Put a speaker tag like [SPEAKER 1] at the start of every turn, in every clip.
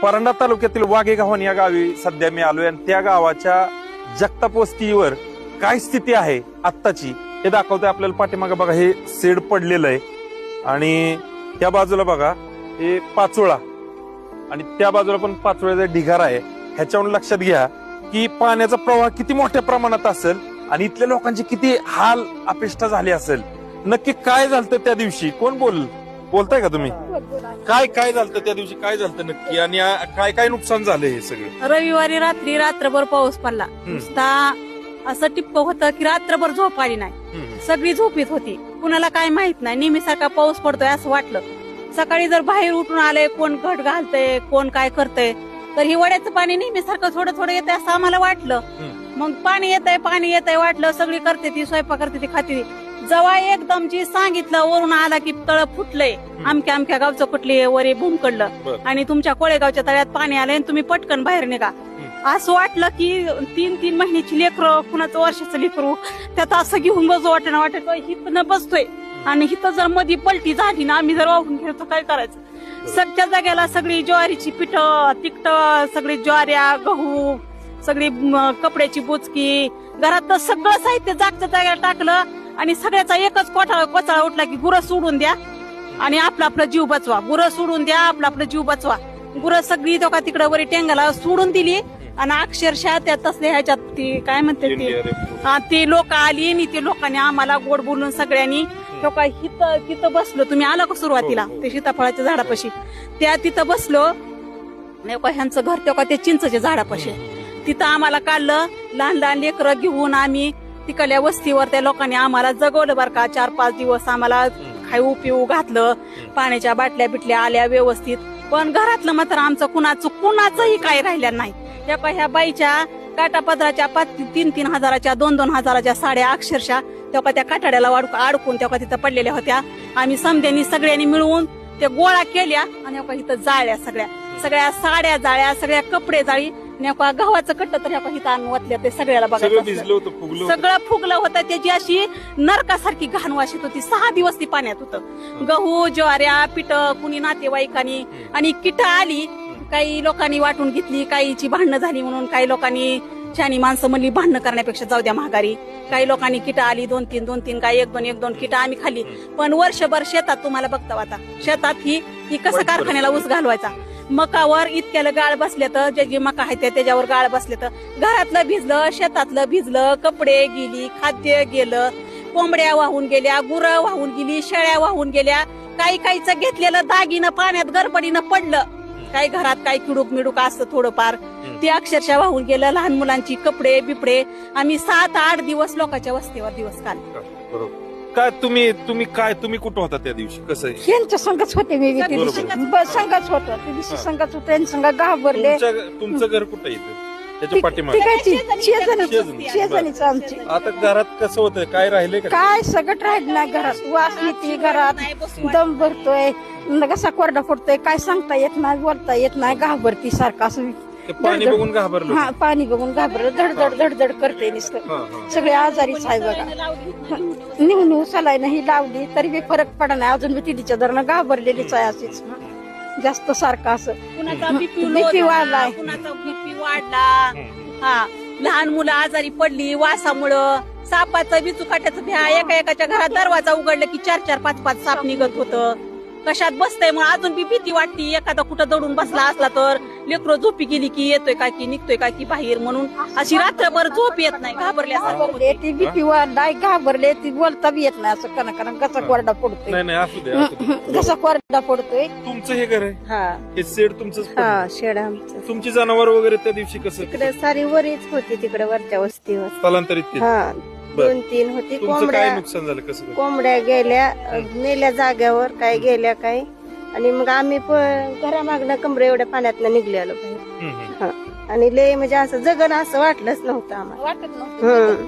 [SPEAKER 1] परंडा तालुक्यातील वाघेगावन या गावी सध्या मी आलोय आणि त्या गावाच्या जगताप वस्तीवर काय स्थिती आहे आत्ताची हे दाखवतोय आपल्याला. पाठीमागे बघा हे शेड पडलेलं आहे आणि त्या बाजूला बघा हे पाचोळा आणि त्या बाजूला पण पाचोळ्याचा ढिगारा आहे. ह्याच्यावरून लक्षात घ्या की पाण्याचा प्रवाह किती मोठ्या प्रमाणात असेल आणि इथल्या लोकांची किती हाल अपेष्टा झाली असेल. नक्की काय झालं त्या दिवशी, कोण बोलताय का तुम्ही? काय झालं त्या दिवशी, काय झालं नक्की आणि काय काय नुकसान झालं हे सगळं?
[SPEAKER 2] रविवारी रात्री रात्रभर पाऊस पडला. नुसता असं टिप्प होतं की रात्रभर झोप आली नाही. सगळी झोपीत होती, कुणाला काय माहित नाही. नेहमीसारखा पाऊस पडतोय असं वाटलं. सकाळी जर बाहेर उठून आले, कोण घट घालतय, कोण काय करतय, तर ही वड्याचं पाणी नेहमीसारखं थोडं थोडं येतंय असं आम्हाला वाटलं. मग पाणी येतंय वाटलं. सगळी करते ती, स्वयंपाक करते ती, खाते ती. जेव्हा एकदम जी सांगितलं वरून आला की तळ फुटलंय, अमक्या गावचं कुठली वरे भूमकडलं आणि तुमच्या कोळेगावच्या तळ्यात पाणी आलंय आणि तुम्ही पटकन बाहेर निघा, असं वाटलं की 3 महिन्याची लेकरं, कुणाचं वर्षाचं लेकरू त्यात असं घेऊन बसू वाटत हिथं बसतोय आणि हिथं जर मध्ये पलटी झाली ना, आम्ही जर वाहून घेतो काय करायचं. सगळ्या जाग्याला सगळी ज्वारीची पिठं, तिकट, सगळी ज्वाऱ्या, गहू, सगळी कपड्याची बुचकी, घरात सगळं साहित्य जागच्या जाग्याला टाकलं आणि सगळ्याचा एकच कोचाळा उठला की गुरं सोडून द्या आणि आपला जीव बचवा. गुरं सोडून द्या, आपला जीव बचवा. गुरं सगळी तो का तिकडे वरी टेंगाला सोडून दिली आणि अक्षरशः त्या तसल्या ह्याच्यात ती काय म्हणते ती लोक आली आणि ते लोकांनी आम्हाला गोड बोलून सगळ्यांनी तिथं बसलो. तुम्ही आला का सुरुवातीला ते सीताफळाच्या झाडापाशी, त्या तिथं बसलो. ह्यांचं घर तेव्हा ते चिंचच्या झाडापाशी, तिथं आम्हाला काढलं. लहान लहान लेकरं घेऊन आम्ही तिकडल्या वस्तीवर त्या लोकांनी आम्हाला जगवलं बरं का. 4-5 दिवस आम्हाला खाऊ पिऊ घातलं, पाण्याच्या बाटल्या बिटल्या आल्या व्यवस्थित. पण घरातलं मात्र आमचं कुणाचंही काही राहिलं नाही. ह्या बाईच्या काटापदराच्या 3-3 हजाराच्या 2-2 हजाराच्या साड्या अक्षरशः तेव्हा त्या काटाड्याला अडकून तेव्हा तिथं पडलेल्या होत्या. आम्ही समध्यांनी सगळ्यांनी मिळून त्या गोळा केल्या आणि इथं जाळल्या. सगळ्या साड्या जाळ्या, सगळ्या कपडे जाळी. गव्हाचं कट्ट तर इथं आणून वाटलं. ते सगळ्याला बघा सगळं फुगलं होतं. त्याची अशी नरकासारखी घाण वाशीत होती. 6 दिवस ती पाण्यात होतं. गहू, ज्वाऱ्या, पिठ, कुणी नातेवाईकांनी आणि किट आली. काही लोकांनी वाटून घेतली, काहीची भांडणं झाली म्हणून काही लोकांनी, शानी माणसं म्हणली भांडणं करण्यापेक्षा जाऊ द्या महागारी. काही लोकांनी किट आली 2-3 काही 1-2 किट आम्ही खाल्ली. पण वर्षभर शेतात तुम्हाला बघता आता शेतात ही कसं कारखान्याला ऊस घालवायचा. मकावर इतक्याला गाळ बसले तर जे मका आहे त्याच्यावर गाळ बसले तर घरातलं भिजलं, शेतातलं भिजलं, कपडे गेली, खाद्य गेलं, कोंबड्या वाहून गेल्या, गुरं वाहून गेली, शेळ्या वाहून गेल्या. काहीच घेतलेलं दागिनं पाण्यात गडबडीनं पडलं. काही घरात काही किडूक मिडूक असतं थोडंफार, ते अक्षरशः वाहून गेलं. लहान मुलांची कपडे बिपडे. आम्ही 7-8 दिवस लोकांच्या वस्तीवर दिवस काढले.
[SPEAKER 1] काय तुम्ही कुठं होता त्या दिवशी? कसं
[SPEAKER 3] यांच्या संघच होते मी, संघच होत संघच होते, संघ घाबरले.
[SPEAKER 1] तुमचं घर कुठं येतं? त्याच्या पाठीमागे
[SPEAKER 3] शेजारीच आमची.
[SPEAKER 1] आता घरात कसं होतं, काय राहिले
[SPEAKER 3] काय सगळं राहिलं नाही घरात. वास येते घरात, दम भरतोय, कसा कोरडा पडतोय, काय सांगता येत नाही, बोलता येत नाही. घाबरती सारखं असं
[SPEAKER 1] पाणी बघून घाबरलं.
[SPEAKER 3] हा, पाणी बघून घाबरलं. धडधड करते नुसतं. सगळे आजारीच आहे बघा. निवू सलाई नाही लावली तरी बी फरक पडा नाही. अजून मी तिच्या दरनं घाबरलेलीच आहे अशीच. जास्त सारखं असं
[SPEAKER 2] बीपी वाढला, कुणाचा बीपी वाढला. हा, लहान मुलं आजारी पडली वासामुळं. सापाचं बिचुकाट्याचं भ्या. एकाच्या घरात दरवाजा उघडला की 4-4, 5-5 साप निघत होतं. कशात बसतंय मग अजून बी भीती वाटती. एखादा कुठं दडून बसला असला तर लेकरं झोपी गेली की येतोय का की निघतोय का की बाहेर म्हणून अशी रात्रभर झोप येत नाही. घाबरल्यासारखं
[SPEAKER 3] ती भीती वाढलाय, घाबरले. ती बोलता बी येत नाही. असं कना कसा कोरडा पडतोय. कसा कोरडा पडतोय.
[SPEAKER 1] तुमचं हे घर आहे?
[SPEAKER 3] हा,
[SPEAKER 1] हे शेड तुमचं?
[SPEAKER 3] हा, शेड आमचं.
[SPEAKER 1] तुमची जनावर वगैरे त्या दिवशी कसं?
[SPEAKER 3] तिकडे सारी वरीच होती, तिकडे वरच्या वस्तीवर
[SPEAKER 1] स्थलांतरित.
[SPEAKER 3] हा, 2-3 होती.
[SPEAKER 1] काय नुकसान झालं? कसं?
[SPEAKER 3] कोंबड्या गेल्या, नेल्या जाग्यावर, काय गेल्या काय. आणि मग आम्ही घरामागनं कमरे एवढ्या पाण्यातनं निघलेलो बाहेर. आणि लय म्हणजे असं जगन असं वाटलंच नव्हतं आम्हाला.
[SPEAKER 2] वाटत नव्हतं.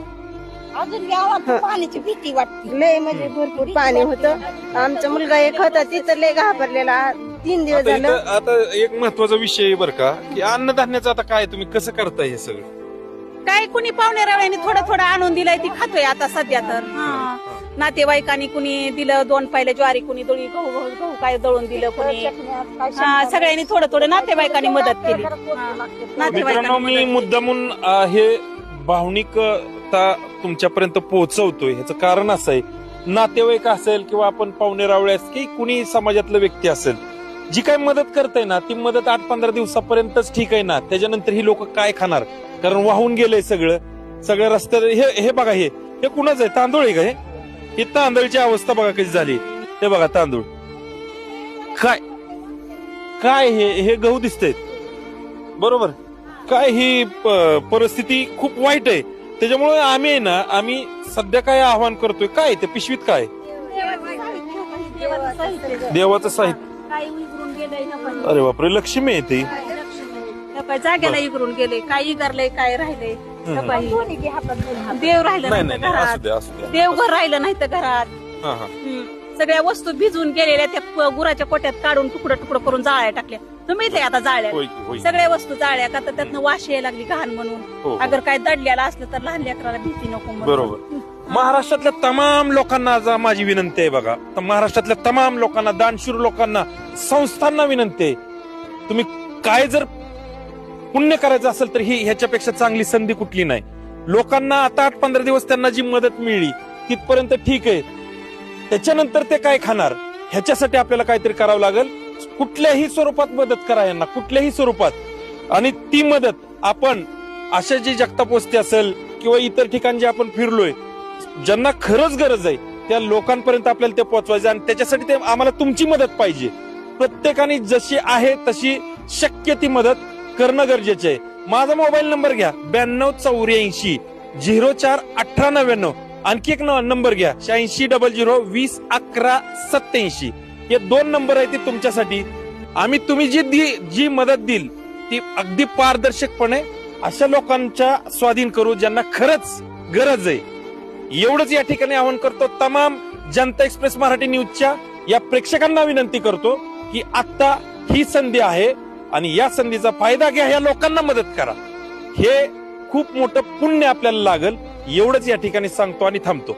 [SPEAKER 2] अजून गावात पाण्याची भीती वाटते.
[SPEAKER 3] लय म्हणजे भरपूर पाणी होतं. आमचा मुलगा एक होता तिथं लय घाबरलेला. 3 दिवस झालं.
[SPEAKER 1] आता एक महत्वाचा विषय बरं का, की अन्नधान्याचं आता काय तुम्ही कसं करताय हे सगळं?
[SPEAKER 2] काय कुणी पाहुणे रावळ्याने थोडं आणून दिलंय ती खातोय आता सध्या तर. नातेवाईकांनी कुणी दिलं 2 पायले ज्वारी, कुणी गहू काय दळून दिलं, कुणी सगळ्यांनी थोडं थोडं नातेवाईकांनी मदत केली.
[SPEAKER 1] मित्रांनो, मी मुद्दामून हे भावनिकता तुमच्यापर्यंत पोहोचवतोय. ह्याचं कारण असं आहे, नातेवाईक असेल किंवा आपण पाहुणे रावळे असेल की कुणी समाजातलं व्यक्ती असेल, जी काही मदत करते ना ती मदत 8-15 दिवसापर्यंतच ठीक आहे ना. त्याच्यानंतर ही लोक काय खाणार, कारण वाहून गेलंय सगळं रस्त्यात. हे बघा, हे कुणाच आहे? तांदूळ आहे का? ही तांदळाची अवस्था बघा कशी झाली. हे बघा तांदूळ, काय हे गहू दिसतंय बरोबर. काय ही परिस्थिती खूप वाईट आहे. त्याच्यामुळे आम्ही सध्या काय आवाहन करतोय, काय ते पिशवीत काय देवाचं साहित्य. अरे बापरे, लक्ष्मी आहे ती.
[SPEAKER 2] जागेला इगरून गेले, काय इगरलंय, काय राहिलंय, देव राहिलं नाही घरात, देवघर राहिलं नाही तर घरात. सगळ्या वस्तू भिजून गेलेल्या त्या गुराच्या पोट्यात काढून तुकडं करून जाळ्या टाकल्या. तुम्ही ते आता जाळ्या सगळ्या वस्तू जाळ्या का तर त्यातनं वाश यायला लागली घाण म्हणून. अगर काय दडल्याला असलं तर लहान लेकराला भीती नको.
[SPEAKER 1] बरोबर. महाराष्ट्रातल्या तमाम लोकांना आज माझी विनंती आहे बघा, महाराष्ट्रातल्या तमाम लोकांना, दानशूर लोकांना, संस्थांना विनंती आहे, तुम्ही काय जर पुण्य करायचं असेल तर ही ह्याच्यापेक्षा चांगली संधी कुठली नाही. लोकांना आता 8-15 दिवस त्यांना जी मदत मिळली तिथपर्यंत ठीक आहे. त्याच्यानंतर ते काय खाणार, ह्याच्यासाठी आपल्याला काहीतरी करावं लागेल. कुठल्याही स्वरूपात मदत करा यांना, कुठल्याही स्वरूपात. आणि ती मदत आपण अशा जी जगताप वस्ती असेल किंवा इतर ठिकाणी जे आपण फिरलोय, ज्यांना खरंच गरज आहे त्या लोकांपर्यंत आपल्याला ते पोहोचवायचं. आणि त्याच्यासाठी ते आम्हाला तुमची मदत पाहिजे. प्रत्येकाने जशी आहे तशी शक्य ती मदत करणं गरजेचं आहे. माझा मोबाईल नंबर घ्या 9284 041899. आणखी एक नंबर घ्या 8600 20 11 87. हे 2 नंबर आहे ते तुमच्यासाठी. आम्ही तुम्ही जी मदत देईल ती अगदी पारदर्शकपणे अशा लोकांच्या स्वाधीन करू ज्यांना खरंच गरज आहे. एवढंच या ठिकाणी आवाहन करतो. तमाम जनता एक्सप्रेस मराठी न्यूजच्या या प्रेक्षकांना विनंती करतो की आता ही संधी आहे आणि या संधीचा फायदा घ्या, या लोकांना मदत करा. हे खूप मोठं पुण्य आपल्याला लागल. एवढंच या ठिकाणी सांगतो आणि थांबतो.